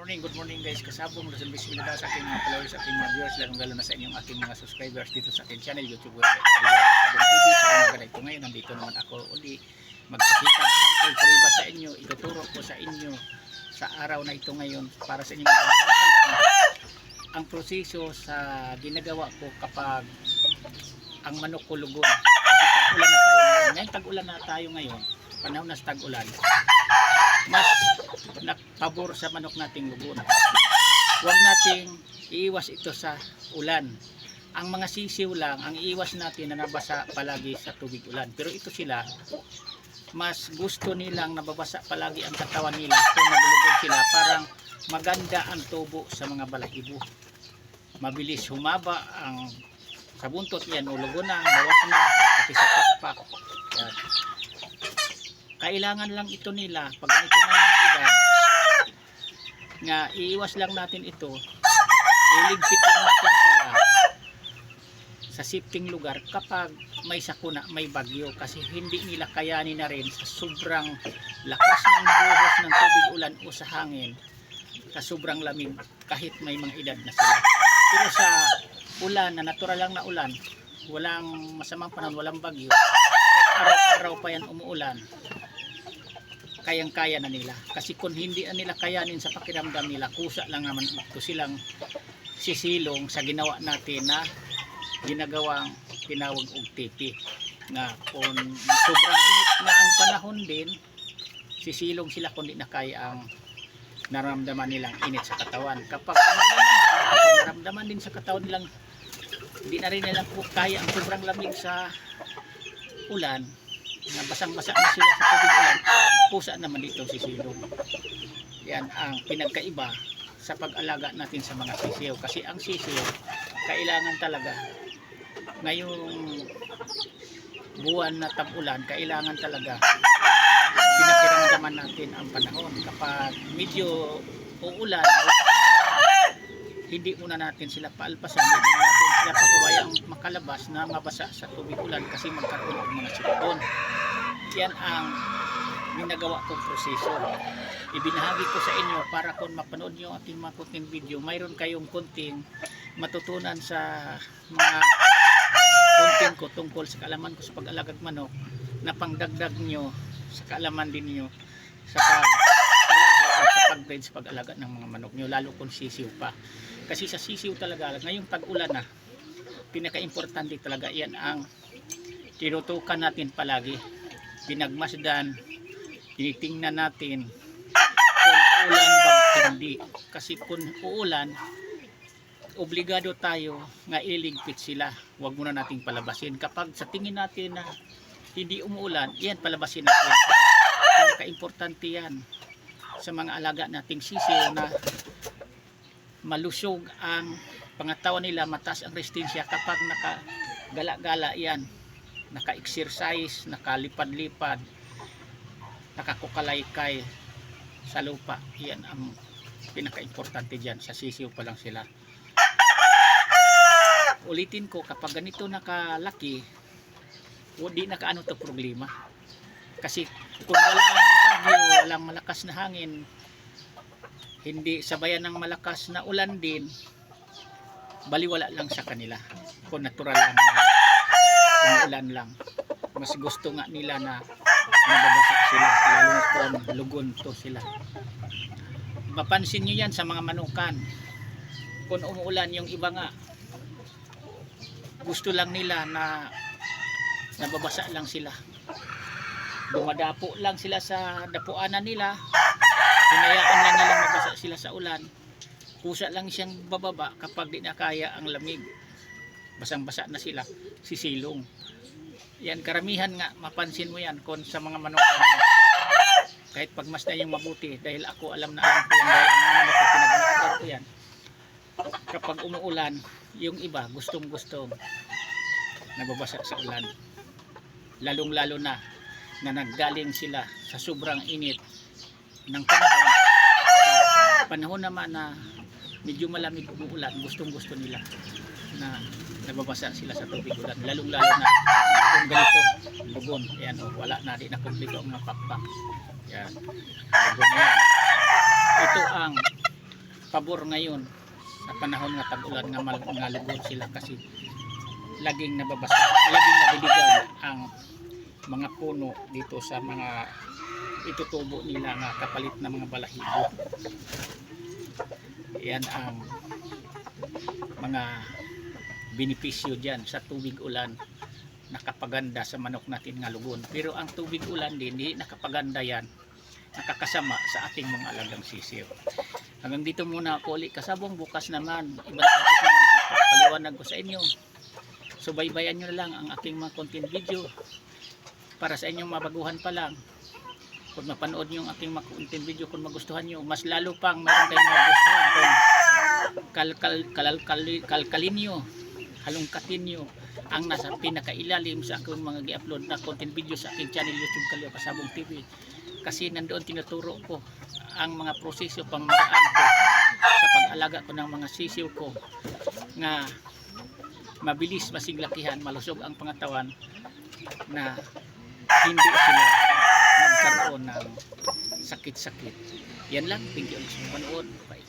Good morning guys. Kasabong Luzon Visibilidad sa aking mga followers, aking mga viewers, lalong-lalo na sa inyong aking mga subscribers dito sa aking channel, YouTube, Kasabong TV. Sa mga ganito ngayon, nandito naman ako uli magpakita sample prueba sa inyo. Ituturo ko sa inyo sa araw na ito ngayon para sa inyong ang proseso sa ginagawa ko kapag ang manok ko lugon. Kasi tag-ulan na tayo ngayon, panahon na sa tag-ulan. Mas nakpabor sa manok nating lugon. Huwag nating iiwas ito sa ulan. Ang mga sisiw lang, ang iiwas natin na nabasa palagi sa tubig ulan. Pero ito sila, mas gusto nilang nababasa palagi ang katawan nila kung nabulugon sila. Parang maganda ang tubo sa mga balahibo. Mabilis humaba ang sa buntot yan, ulugon na, bawas na, pati sa pakpak. Yan. Kailangan lang ito nila pag ganito na yung edad nga iiwas lang natin ito, iligpit lang natin sila sa sifting lugar kapag may sakuna, may bagyo, kasi hindi nila kayanin na rin sa sobrang lakas ng buhos ng tubig ulan o sa hangin, sa sobrang lamig kahit may mga edad na sila. Pero sa ulan na natural lang na ulan, walang masamang panahon, walang bagyo, kahit araw-araw pa yan umuulan, kayang-kaya na nila. Kasi kung hindi na nila kayanin sa pakiramdam nila, kusa lang naman ito silang sisilong sa ginawa natin na ginagawang tinawag og tipi. Nga kung sobrang init na ang panahon din, sisilong sila kung di na kaya ang naramdaman nilang init sa katawan. Kapag naramdaman din sa katawan nilang hindi na rin nila kaya ang sobrang lamig sa ulan, na basang-basa na sila sa tubig ulan, pusa naman dito sisilong. Yan ang pinagkaiba sa pag-alaga natin sa mga sisiw. Kasi ang sisiw, kailangan talaga ngayong buwan na tag-ulan, kailangan talaga pinakiramdaman natin ang panahon. Kapag medyo uulan, hindi muna natin sila paalpasan, hindi muna natin sila pagbabayang makalabas na mabasa sa tubig ulan kasi magkaroon ng mga sipon. Yan ang ginagawa kong proseso. Ibinahagi ko sa inyo para kung mapanood nyo ating mga kunting video, mayroon kayong kunting matutunan sa mga kunting ko tungkol sa kaalaman ko sa pag-alagag manok, na pangdagdag nyo sa kaalaman din nyo sa pag-breed sa pag-alaga ng mga manok nyo, lalo kung sisiw pa. Kasi sa sisiw talaga, ngayong tag-ulan na, pinaka-importante talaga yan ang tinutukan natin palagi. Pinagmasdan, tinitingnan natin kung uulan ba hindi. Kasi kung uulan, obligado tayo nga iligpit sila. Huwag muna nating palabasin. Kapag sa tingin natin na hindi umuulan, yan palabasin natin. Kasi pinaka-importante yan sa mga alaga nating sisiw na malusog ang pangatawan nila, mataas ang resistensya kapag nakagala-gala yan, naka-exercise, nakalipad-lipad, nakakukalay-kay sa lupa. Yan ang pinaka-importante dyan. Sa sisiw pa lang sila. Ulitin ko, kapag ganito nakalaki, hindi nakaano to problema. Kasi kung walang bagyo, walang malakas na hangin, hindi sabayan ng malakas na ulan din, baliwala lang sa kanila. Kung natural lang umuulan lang, mas gusto nga nila na nababasa sila, lalo kung lugon to sila. Mapansin nyo yan sa mga manukan, kung umuulan, yung iba nga gusto lang nila na nababasa lang sila, dumadapo lang sila sa dapuanan nila, hinayaan lang nilang mabasa sila sa ulan, kusa lang siyang bababa kapag di na kaya ang lamig, basang-basa na sila, sisilong. Yan, karamihan nga, mapansin mo yan kung sa mga manok, kahit pagmasdan yung mabuti, dahil ako alam na alam ko yan, dahil ang manok ko pinagmasdan ko yan. Kapag umuulan, yung iba gustong-gustong nababasa sa ulan, lalong-lalo na naggaling sila sa sobrang init ng panahon. Panahon naman na medyo malamig umuulan, gustong-gusto nila na nababasa sila sa tubig ulan, lalong-lalo na kung ganito lugon. Ayan, wala na, di na kumpleto ang mga pakpak. Ayan, lugon na yan. Ito ang pabor ngayon sa panahon nga tag-ulan nga lugod sila kasi laging nababasa, laging nabibigan ang mga puno dito sa mga itutubo nila nga kapalit na mga balahibo. Yan ang mga benepisyo dyan sa tubig ulan, nakapaganda sa manok natin nga lugon. Pero ang tubig ulan din, hindi nakapaganda yan, nakakasama sa ating mga alagang sisiw. Hanggang dito muna ako ulit kasabong, bukas naman ibang topic naman ang paliwanag ko sa inyo. So baybayan nyo na lang ang aking mga content video para sa inyong mabaguhan pa lang. Kung mapanood nyo ang aking mga content video, kung magustuhan nyo, mas lalo pang mayroon kayong magustuhan kung kalkalin nyo, halongkatin nyo ang nasa pinakailalim sa aking mga gi-upload na content video sa aking channel YouTube Kalyo Kasabong TV. Kasi nandoon tinuturo ko ang mga proseso pangmaraan ko sa pag-alaga ko ng mga sisiw ko nga mabilis masiglakihan, malusog ang pangatawan na hindi sila magkaroon ng sakit-sakit. Yan lang, thank you sa panood. Bye.